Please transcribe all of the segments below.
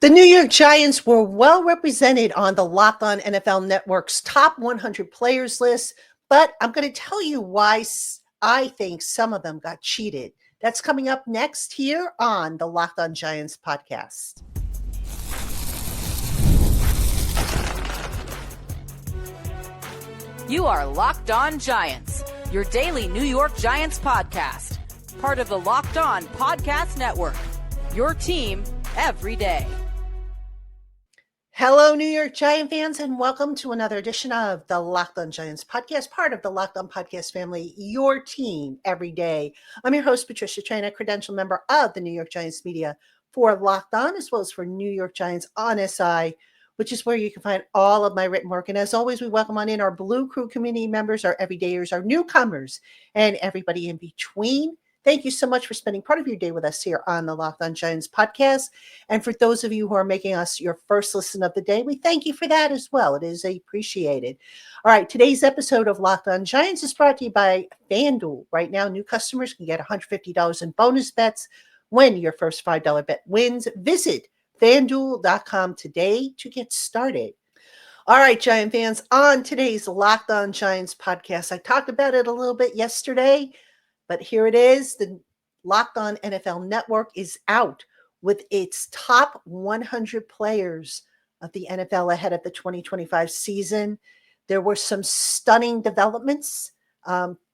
The New York Giants were well represented on the Locked On NFL Network's top 100 players list, but I'm going to tell you why I think some of them got cheated. That's coming up next here on the Locked On Giants podcast. You are Locked On Giants, your daily New York Giants podcast, part of the Locked On Podcast Network, your team every day. Hello, New York Giant fans, and welcome to another edition of the Locked On Giants podcast, part of the Locked On Podcast family, your team every day. I'm your host, Patricia Train, a credential member of the New York Giants media for Locked On, as well as for New York Giants on SI, which is where you can find all of my written work. And as always, we welcome on in our Blue Crew community members, our everydayers, our newcomers, and everybody in between. Thank you so much for spending part of your day with us here on the Locked On Giants podcast. And for those of you who are making us your first listen of the day, we thank you for that as well. It is appreciated. All right, today's episode of Locked On Giants is brought to you by FanDuel. Right now, new customers can get $150 in bonus bets when your first $5 bet wins. Visit FanDuel.com today to get started. All right, Giant fans, on today's Locked On Giants podcast, I talked about it a little bit yesterday, but here it is. The Locked On NFL Network is out with its top 100 players of the NFL ahead of the 2025 season. There were some stunning developments,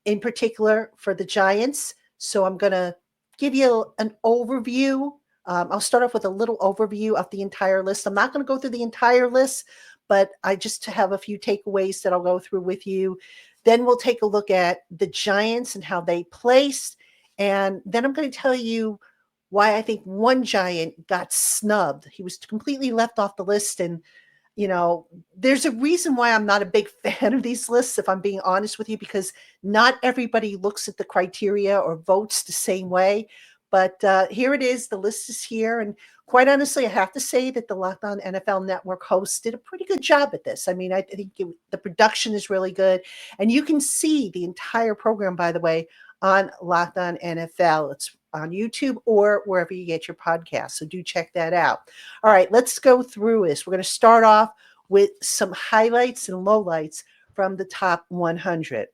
in particular for the Giants. So I'm going to give you an overview. I'll start off with a little overview of the entire list. I'm not going to go through the entire list, but I just have a few takeaways that I'll go through with you. Then we'll take a look at the Giants and how they placed. And then I'm going to tell you why I think one Giant got snubbed. He was completely left off the list. And, you know, there's a reason why I'm not a big fan of these lists, if I'm being honest with you, because not everybody looks at the criteria or votes the same way. But here it is. The list is here. And quite honestly, I have to say that the Locked On NFL Network host did a pretty good job at this. I mean, I think the production is really good. And you can see the entire program, by the way, on Locked On NFL. It's on YouTube or wherever you get your podcast. So do check that out. All right, let's go through this. We're going to start off with some highlights and lowlights from the top 100.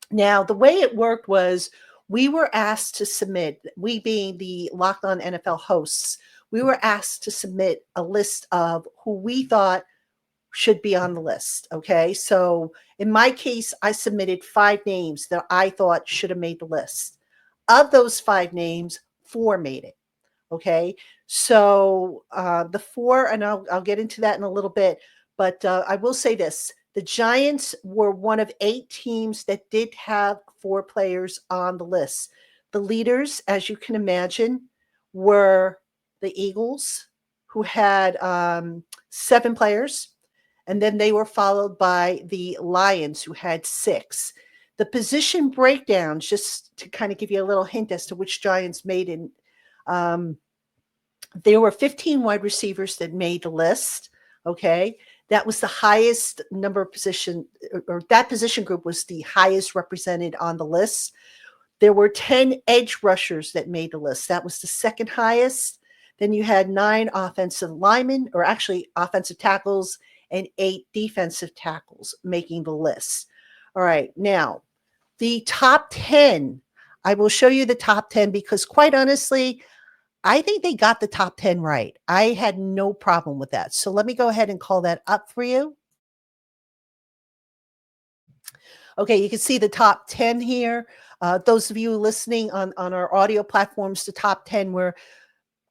Now, the way it worked was we were asked to submit, we being the Locked On NFL hosts, we were asked to submit a list of who we thought should be on the list. Okay. So in my case, I submitted 5 names that I thought should have made the list. Of those 5 names, 4 made it. Okay. So the 4, and I'll get into that in a little bit, but I will say this. The Giants were one of 8 teams that did have 4 players on the list. The leaders, as you can imagine, were the Eagles, who had 7 players, and then they were followed by the Lions, who had 6. The position breakdowns, just to kind of give you a little hint as to which Giants made it, there were 15 wide receivers that made the list. Okay. That was the highest number of position, or that position group was the highest represented on the list. There were 10 edge rushers that made the list. That was the second highest. Then you had 9 offensive linemen, or actually offensive tackles, and 8 defensive tackles making the list. All right. Now, the top 10, I will show you the top 10 because quite honestly, I think they got the top 10 right. I had no problem with that. So let me go ahead and call that up for you. Okay, you can see the top 10 here. Those of you listening on our audio platforms, the top 10 were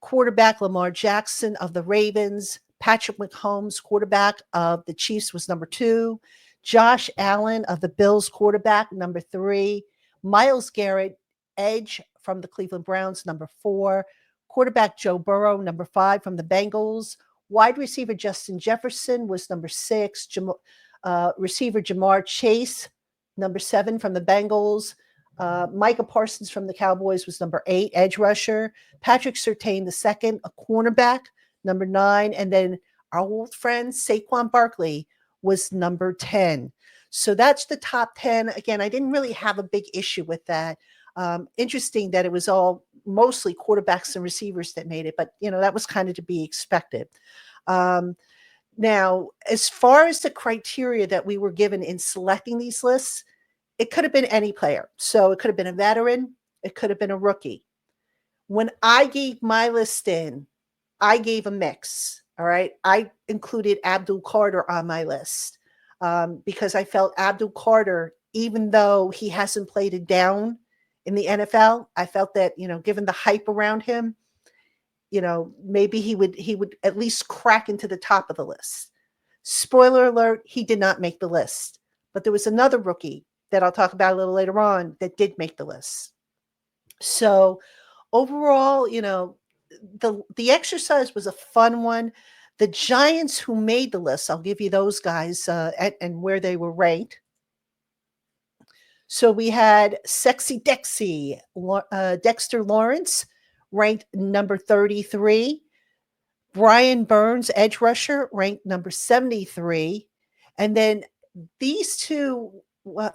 quarterback Lamar Jackson of the Ravens. Patrick Mahomes, quarterback of the Chiefs, was number 2. Josh Allen of the Bills, quarterback, number 3. Myles Garrett, edge from the Cleveland Browns, number 4. Quarterback Joe Burrow, number 5 from the Bengals. Wide receiver Justin Jefferson was number 6. Receiver Jamar Chase, number 7 from the Bengals. Micah Parsons from the Cowboys was number 8, edge rusher. Patrick Surtain II, a cornerback, number 9. And then our old friend Saquon Barkley was number 10. So that's the top 10. Again, I didn't really have a big issue with that. Interesting that it was all mostly quarterbacks and receivers that made it, but that was kind of to be expected. Um, Now, as far as the criteria that we were given in selecting these lists, it could have been any player. So it could have been a veteran, it could have been a rookie. When I gave my list in, I gave a mix. All right. I included Abdul Carter on my list because I felt Abdul Carter, even though he hasn't played it down in the NFL, I felt that, given the hype around him, maybe he would at least crack into the top of the list. Spoiler alert, he did not make the list. But there was another rookie that I'll talk about a little later on that did make the list. So overall, the exercise was a fun one. The Giants who made the list, I'll give you those guys and where they were ranked. So we had Sexy Dexy, Dexter Lawrence, ranked number 33. Brian Burns, edge rusher, ranked number 73. And then these two, well,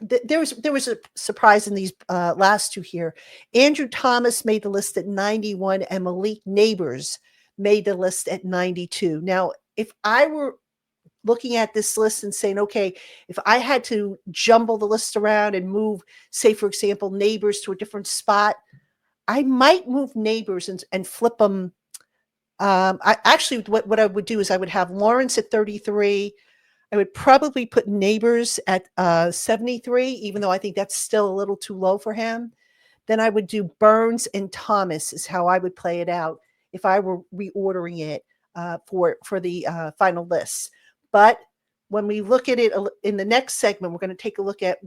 there was a surprise in these last two here. Andrew Thomas made the list at 91, and Malik Neighbors made the list at 92. Now, if I were looking at this list and saying, okay, if I had to jumble the list around and move, say, for example, Neighbors to a different spot, I might move Neighbors and flip them. I actually, what I would do is I would have Lawrence at 33. I would probably put Neighbors at 73, even though I think that's still a little too low for him. Then I would do Burns and Thomas is how I would play it out if I were reordering it for the final list. But when we look at it in the next segment, we're going to take a look at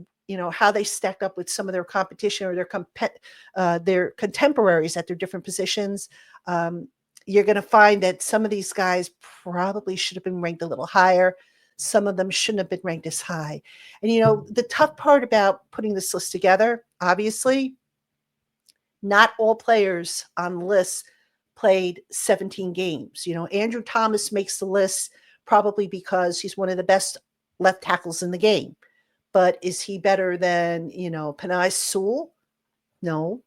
how they stack up with some of their competition or their contemporaries at their different positions. You're going to find that some of these guys probably should have been ranked a little higher. Some of them shouldn't have been ranked as high. And, the tough part about putting this list together, obviously, not all players on the list played 17 games. Andrew Thomas makes the list probably because he's one of the best left tackles in the game. But is he better than, Penei Sewell? No.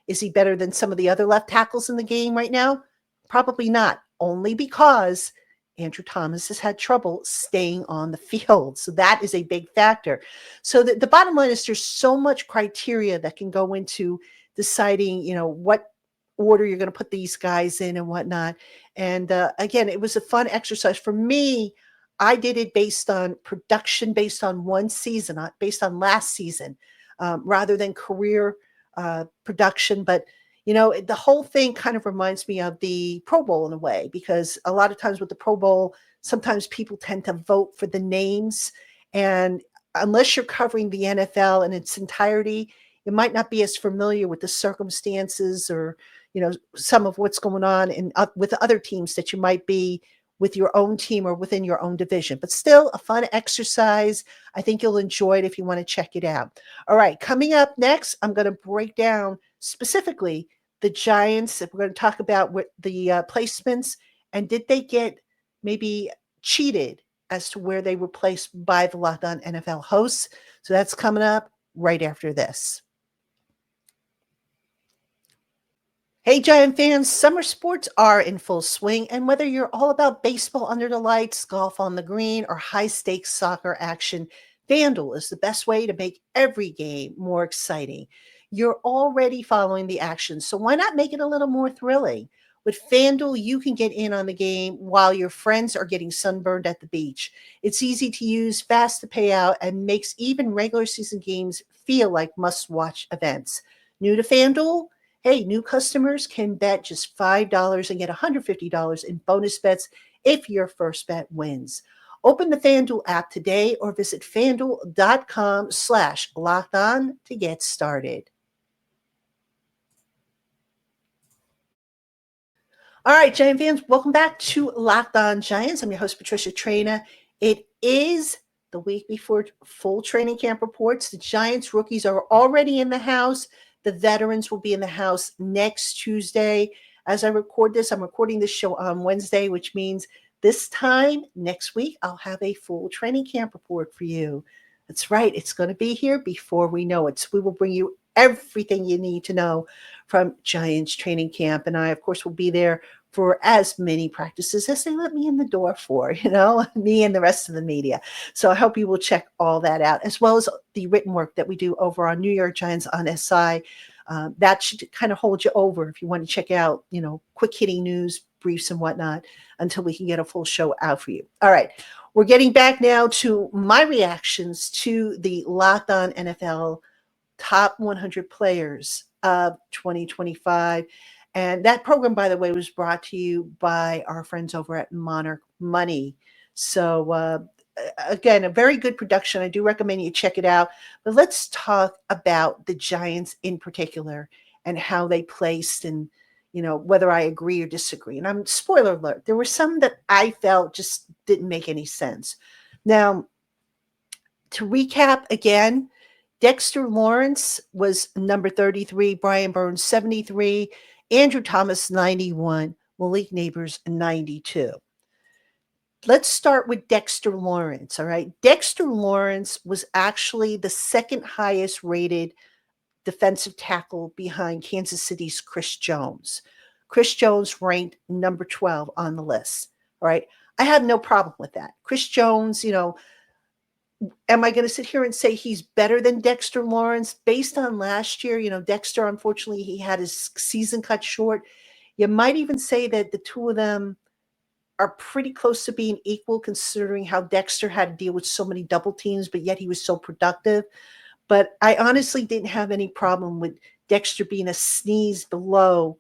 Is he better than some of the other left tackles in the game right now? Probably not, only because Andrew Thomas has had trouble staying on the field. So that is a big factor. So the bottom line is there's so much criteria that can go into deciding, what order you're going to put these guys in and whatnot. And again, it was a fun exercise. For me, I did it based on production, based on one season, based on last season, rather than career production. But the whole thing kind of reminds me of the Pro Bowl in a way, because a lot of times with the Pro Bowl, sometimes people tend to vote for the names. And unless you're covering the NFL in its entirety, you might not be as familiar with the circumstances or, some of what's going on with other teams that you might be with your own team or within your own division. But still a fun exercise. I think you'll enjoy it if you want to check it out. All right, coming up next, I'm going to break down specifically the Giants. We're going to talk about what the placements and did they get maybe cheated as to where they were placed by the Locked On NFL hosts. So that's coming up right after this. Hey, Giant fans, summer sports are in full swing, and whether you're all about baseball under the lights, golf on the green, or high-stakes soccer action, FanDuel is the best way to make every game more exciting. You're already following the action, so why not make it a little more thrilling? With FanDuel, you can get in on the game while your friends are getting sunburned at the beach. It's easy to use, fast to pay out, and makes even regular season games feel like must-watch events. New to FanDuel? Hey, new customers can bet just $5 and get $150 in bonus bets if your first bet wins. Open the FanDuel app today or visit FanDuel.com/lockedon to get started. All right, Giant fans, welcome back to Locked On Giants. I'm your host, Patricia Traina. It is the week before full training camp reports. The Giants rookies are already in the house. The veterans will be in the house next Tuesday. As I record this, I'm recording this show on Wednesday, which means this time next week, I'll have a full training camp report for you. That's right. It's going to be here before we know it. So we will bring you everything you need to know from Giants training camp. And I, of course, will be there for as many practices as they let me in the door for, me and the rest of the media. So I hope you will check all that out, as well as the written work that we do over on New York Giants on SI. That should kind of hold you over if you want to check out, quick hitting news, briefs and whatnot until we can get a full show out for you. All right. We're getting back now to my reactions to the Locked On NFL top 100 players of 2025. And that program, by the way, was brought to you by our friends over at Monarch Money. So, again, a very good production. I do recommend you check it out. But let's talk about the Giants in particular and how they placed and, whether I agree or disagree. And I'm spoiler alert, there were some that I felt just didn't make any sense. Now, to recap again, Dexter Lawrence was number 33, Brian Burns 73, Andrew Thomas 91, Malik Neighbors 92. Let's start with Dexter Lawrence, all right? Dexter Lawrence was actually the second highest rated defensive tackle behind Kansas City's Chris Jones. Chris Jones ranked number 12 on the list, all right? I have no problem with that. Chris Jones, am I going to sit here and say he's better than Dexter Lawrence? Based on last year, Dexter, unfortunately, he had his season cut short. You might even say that the two of them are pretty close to being equal, considering how Dexter had to deal with so many double teams, but yet he was so productive. But I honestly didn't have any problem with Dexter being a sneeze below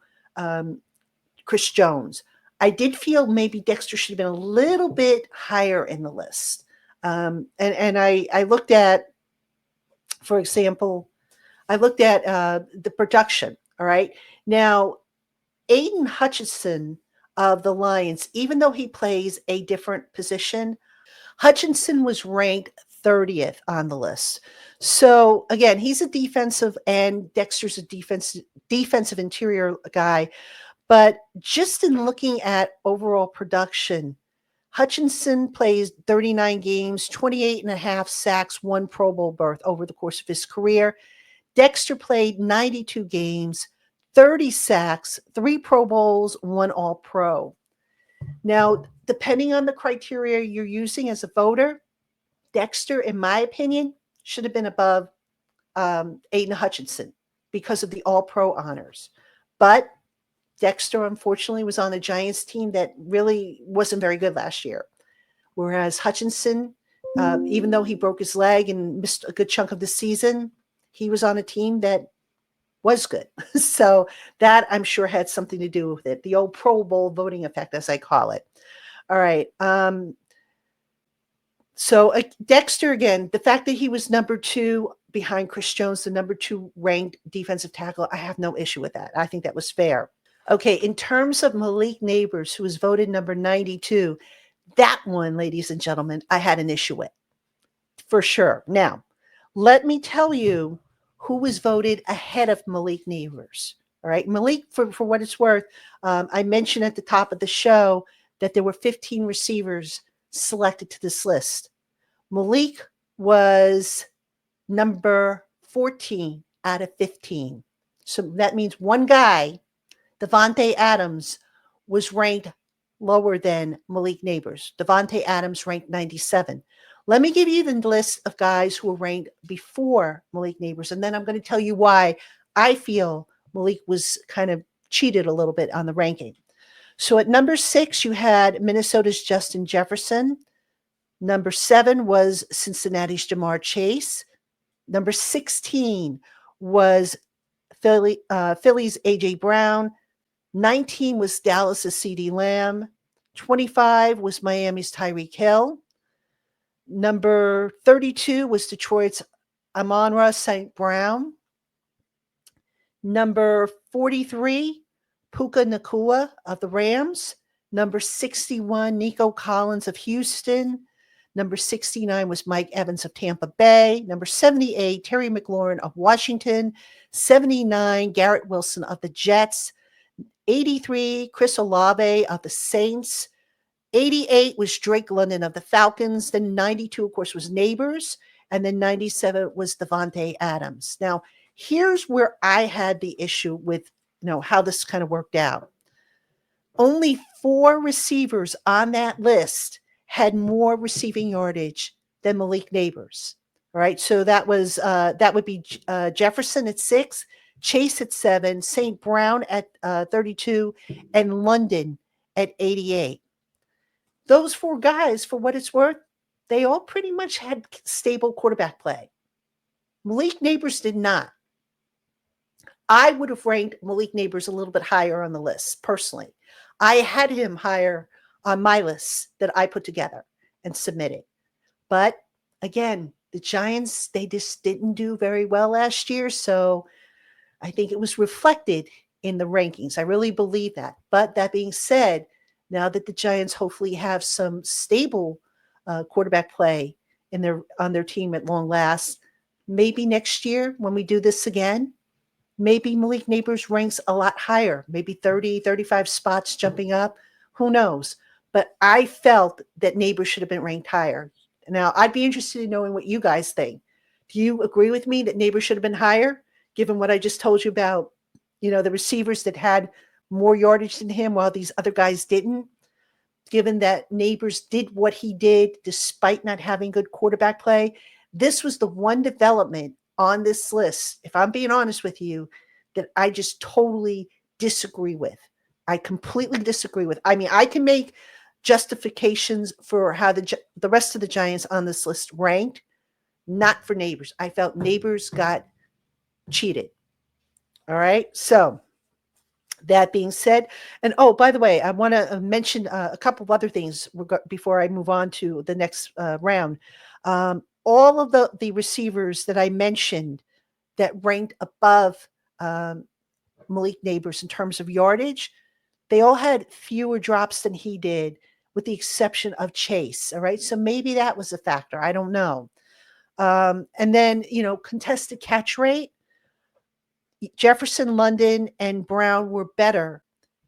Chris Jones. I did feel maybe Dexter should have been a little bit higher in the list. And I looked at, for example, the production. All right. Now, Aiden Hutchinson of the Lions, even though he plays a different position, Hutchinson was ranked 30th on the list. So again, he's a defensive end. Dexter's a defensive interior guy. But just in looking at overall production, Hutchinson plays 39 games, 28 and a half sacks, one Pro Bowl berth over the course of his career. Dexter played 92 games, 30 sacks, 3 Pro Bowls, 1 All-Pro. Now, depending on the criteria you're using as a voter, Dexter, in my opinion, should have been above Aiden Hutchinson because of the All-Pro honors. But Dexter, unfortunately, was on a Giants team that really wasn't very good last year. Whereas Hutchinson, even though he broke his leg and missed a good chunk of the season, he was on a team that was good. So that, I'm sure, had something to do with it. The old Pro Bowl voting effect, as I call it. All right. So Dexter, again, the fact that he was number 2 behind Chris Jones, the number 2 ranked defensive tackle, I have no issue with that. I think that was fair. Okay, in terms of Malik Neighbors, who was voted number 92, that one, ladies and gentlemen, I had an issue with, for sure. Now, let me tell you who was voted ahead of Malik Neighbors. All right, Malik, for what it's worth, I mentioned at the top of the show that there were 15 receivers selected to this list. Malik was number 14 out of 15. So that means one guy, Davante Adams, was ranked lower than Malik Neighbors. Davante Adams ranked 97. Let me give you the list of guys who were ranked before Malik Neighbors, and then I'm going to tell you why I feel Malik was kind of cheated a little bit on the ranking. So at number 6, you had Minnesota's Justin Jefferson. Number 7 was Cincinnati's Jamar Chase. Number 16 was Philly's A.J. Brown. 19 was Dallas's CeeDee Lamb. 25 was Miami's Tyreek Hill. Number 32 was Detroit's Amon-Ra St. Brown. Number 43, Puka Nacua of the Rams. Number 61, Nico Collins of Houston. Number 69 was Mike Evans of Tampa Bay. Number 78, Terry McLaurin of Washington. 79, Garrett Wilson of the Jets. 83, Chris Olave of the Saints. 88 was Drake London of the Falcons. Then 92, of course, was Neighbors. And then 97 was Davante Adams. Now, Here's where I had the issue with, how this kind of worked out. Only 4 receivers on that list had more receiving yardage than Malik Neighbors. All right, so that would be Jefferson at 6, Chase at 7, St. Brown at 32, and London at 88. Those 4 guys, for what it's worth, they all pretty much had stable quarterback play. Malik Neighbors did not. I would have ranked Malik Neighbors a little bit higher on the list, personally. I had him higher on my list that I put together and submitted. But again, the Giants, they just didn't do very well last year. So I think it was reflected in the rankings. I really believe that. But that being said, now that the Giants hopefully have some stable quarterback play on their team at long last, maybe next year when we do this again, maybe Malik Neighbors ranks a lot higher, maybe 30, 35 spots jumping up. Who knows? But I felt that Neighbors should have been ranked higher. Now, I'd be interested in knowing what you guys think. Do you agree with me that Neighbors should have been higher, given what I just told you about, the receivers that had more yardage than him while these other guys didn't? Given that Neighbors did what he did despite not having good quarterback play, this was the one development on this list, if I'm being honest with you, that I just totally disagree with. I completely disagree with. I mean, I can make justifications for how the rest of the Giants on this list ranked, not for Neighbors. I felt Neighbors got cheated. All right. So that being said, and by the way, I want to mention a couple of other things before I move on to the next round. All of the receivers that I mentioned that ranked above Malik Neighbors in terms of yardage, they all had fewer drops than he did, with the exception of Chase. All right. So maybe that was a factor. I don't know. And then, contested catch rate, Jefferson, London, and Brown were better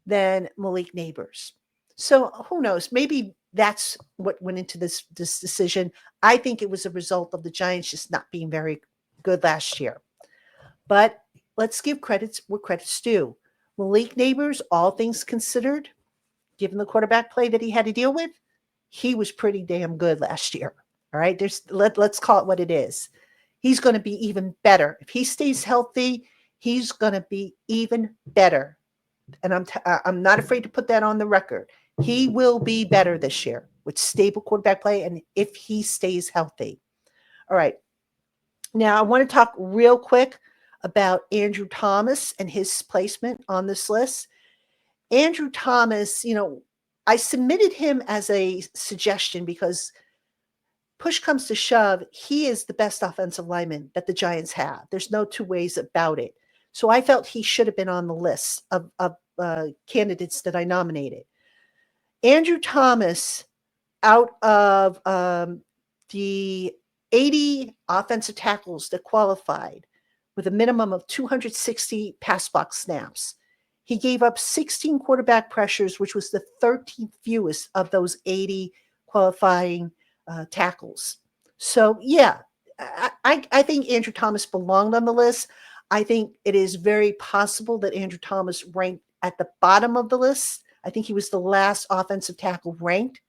than Malik Neighbors. So who knows? Maybe that's what went into this decision. I think it was a result of the Giants just not being very good last year. But let's give credits where credit's due. Malik Neighbors, all things considered, given the quarterback play that he had to deal with, he was pretty damn good last year. All right, let's call it what it is. He's going to be even better. If he stays healthy, he's going to be even better. And I'm not afraid to put that on the record. He will be better this year with stable quarterback play and if he stays healthy. All right. Now, I want to talk real quick about Andrew Thomas and his placement on this list. Andrew Thomas, I submitted him as a suggestion because push comes to shove, he is the best offensive lineman that the Giants have. There's no two ways about it. So I felt he should have been on the list of candidates that I nominated. Andrew Thomas, out of the 80 offensive tackles that qualified with a minimum of 260 pass box snaps, he gave up 16 quarterback pressures, which was the 13th fewest of those 80 qualifying tackles. So, yeah, I think Andrew Thomas belonged on the list. I think it is very possible that Andrew Thomas ranked at the bottom of the list. I think he was the last offensive tackle ranked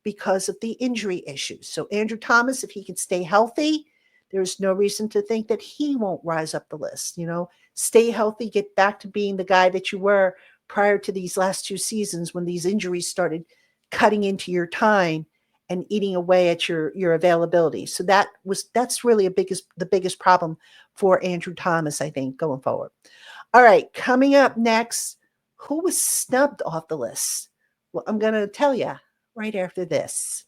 because of the injury issues. So Andrew Thomas, if he can stay healthy, there's no reason to think that he won't rise up the list. Stay healthy, get back to being the guy that you were prior to these last 2 seasons when these injuries started cutting into your time and eating away at your availability. So that's really the biggest problem for Andrew Thomas, I think, going forward. All right, coming up next, who was snubbed off the list? Well, I'm going to tell you right after this.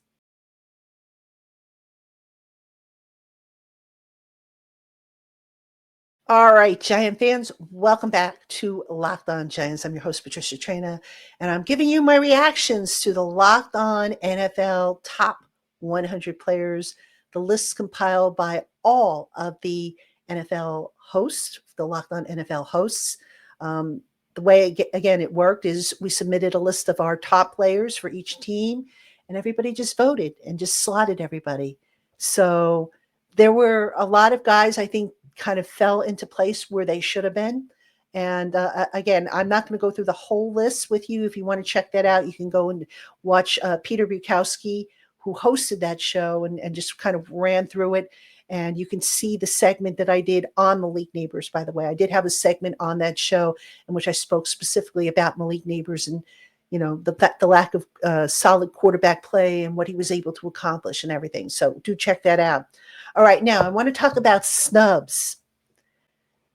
All right, Giant fans, welcome back to Locked On Giants. I'm your host, Patricia Traina, and I'm giving you my reactions to the Locked On NFL Top 100 Players. The list compiled by all of the NFL hosts, the Locked On NFL hosts. The way, again, it worked is we submitted a list of our top players for each team, and everybody just voted and just slotted everybody. So there were a lot of guys, I think, kind of fell into place where they should have been. And again, I'm not going to go through the whole list with you. If you want to check that out, you can go and watch Peter Bukowski, who hosted that show and just kind of ran through it. And you can see the segment that I did on Malik Neighbors, by the way. I did have a segment on that show in which I spoke specifically about Malik Neighbors and, the lack of solid quarterback play and what he was able to accomplish and everything. So do check that out. All right, now I want to talk about snubs.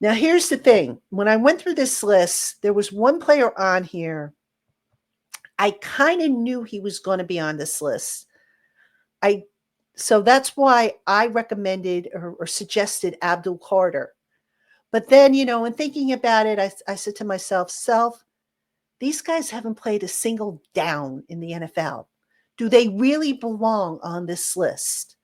Now, here's the thing. When I went through this list, there was one player on here. I kind of knew he was going to be on this list. So that's why I recommended or suggested Abdul Carter. But then, in thinking about it, I said to myself, these guys haven't played a single down in the NFL. Do they really belong on this list?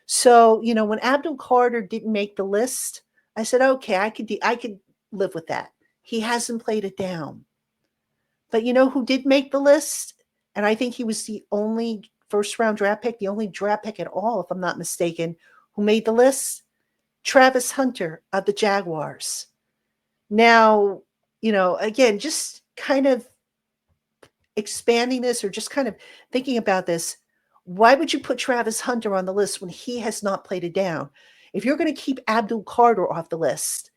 So, when Abdul Carter didn't make the list, I said, okay, I could live with that. He hasn't played it down. But you know who did make the list? And I think he was the only first-round draft pick, the only draft pick at all, if I'm not mistaken, who made the list? Travis Hunter of the Jaguars. Now, again, just kind of expanding this or just kind of thinking about this, why would you put Travis Hunter on the list when he has not played it down? If you're going to keep Abdul Carter off the list,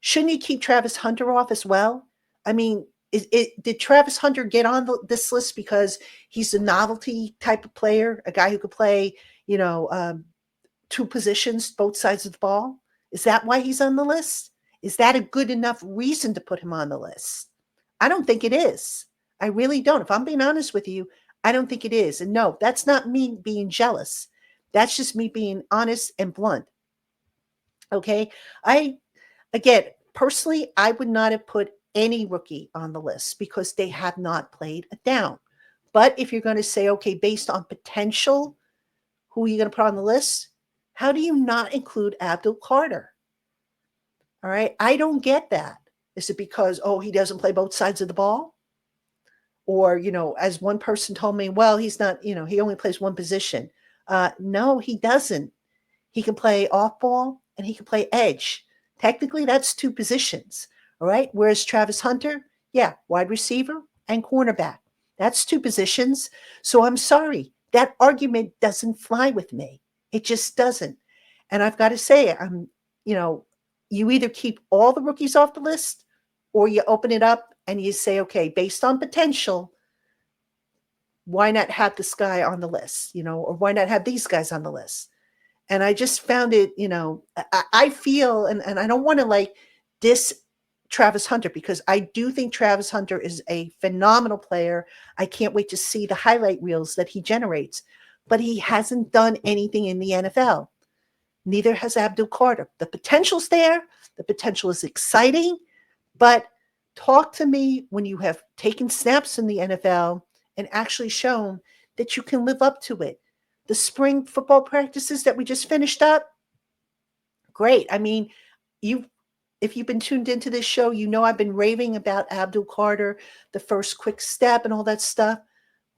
shouldn't you keep Travis Hunter off as well? I mean, did Travis Hunter get on this list because he's a novelty type of player, a guy who could play, two positions, both sides of the ball? Is that why he's on the list? Is that a good enough reason to put him on the list? I don't think it is. I really don't. If I'm being honest with you, I don't think it is. And no, that's not me being jealous. That's just me being honest and blunt. Okay. Again, personally, I would not have put any rookie on the list because they have not played a down. But if you're going to say, okay, based on potential, who are you going to put on the list? How do you not include Abdul Carter? All right. I don't get that. Is it because, he doesn't play both sides of the ball? Or, as one person told me, well, he's not, he only plays one position. No, he doesn't. He can play off ball and he can play edge. Technically, that's two positions. All right. Whereas Travis Hunter, wide receiver and cornerback. That's two positions. So I'm sorry. That argument doesn't fly with me. It just doesn't. And I've got to say, you either keep all the rookies off the list or you open it up and you say, okay, based on potential, why not have this guy on the list, or why not have these guys on the list? And I just found it, I feel, and I don't want to diss Travis Hunter because I do think Travis Hunter is a phenomenal player. I can't wait to see the highlight reels that he generates, but he hasn't done anything in the NFL. Neither has Abdul Carter. The potential's there. The potential is exciting, but talk to me when you have taken snaps in the NFL and actually shown that you can live up to it. The spring football practices that we just finished up, great. I mean, if you've been tuned into this show, I've been raving about Abdul Carter, the first quick step and all that stuff.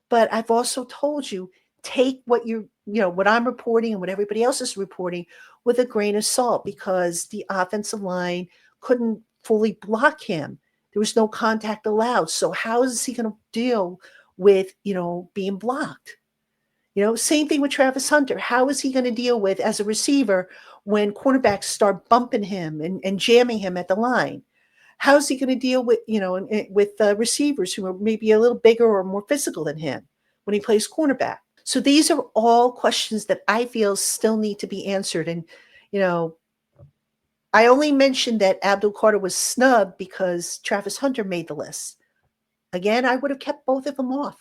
But I've also told you, take what what I'm reporting and what everybody else is reporting with a grain of salt because the offensive line couldn't fully block him. There was no contact allowed. So how is he going to deal with, being blocked? Same thing with Travis Hunter. How is he going to deal with as a receiver when cornerbacks start bumping him and jamming him at the line? How is he going to deal with, with receivers who are maybe a little bigger or more physical than him when he plays cornerback? So these are all questions that I feel still need to be answered. And, I only mentioned that Abdul Carter was snubbed because Travis Hunter made the list. Again, I would have kept both of them off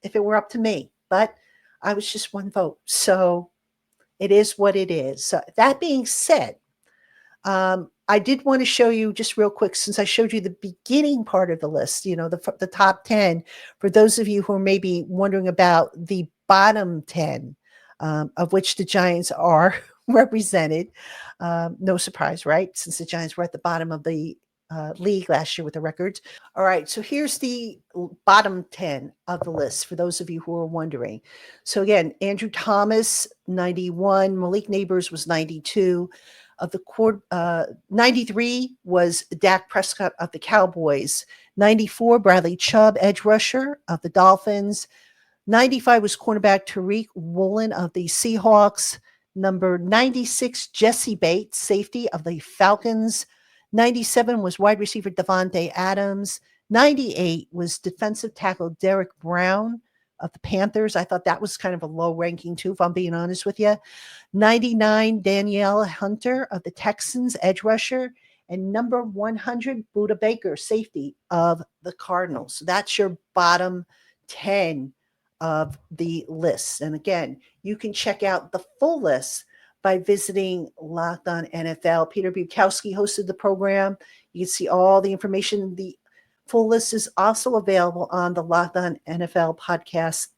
if it were up to me, but I was just one vote. So it is what it is. So that being said, I did want to show you just real quick, since I showed you the beginning part of the list, the top 10, for those of you who are maybe wondering about the bottom 10, of which the Giants are represented. No surprise, right? Since the Giants were at the bottom of the league last year with the records. All right, so here's the bottom 10 of the list for those of you who are wondering. So again, Andrew Thomas, 91. Malik Neighbors was 92. of the court. 93 was Dak Prescott of the Cowboys. 94, Bradley Chubb, edge rusher of the Dolphins. 95 was cornerback Tariq Woolen of the Seahawks. Number 96, Jesse Bates, safety of the Falcons. 97 was wide receiver Devontae Adams. 98 was defensive tackle Derek Brown of the Panthers. I thought that was kind of a low ranking too, if I'm being honest with you. 99, Danielle Hunter of the Texans, edge rusher. And number 100, Buda Baker, safety of the Cardinals. So that's your bottom 10 of the list. And again, you can check out the full list by visiting Locked On NFL. Peter Bukowski hosted the program. You can see all the information. The full list is also available on the Locked On NFL podcast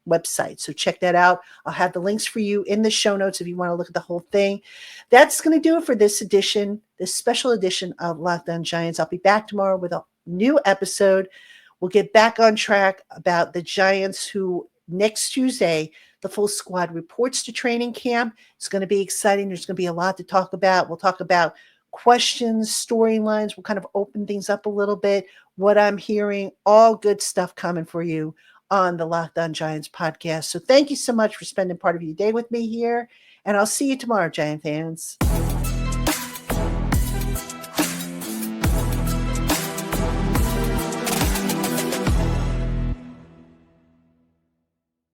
website. So check that out. I'll have the links for you in the show notes if you want to look at the whole thing. That's going to do it for this edition, this special edition of Locked On Giants. I'll be back tomorrow with a new episode. We'll get back on track about the Giants who next Tuesday, the full squad reports to training camp. It's going to be exciting. There's going to be a lot to talk about. We'll talk about questions, storylines. We'll kind of open things up a little bit. What I'm hearing, all good stuff coming for you on the Locked On Giants podcast. So thank you so much for spending part of your day with me here. And I'll see you tomorrow, Giant fans.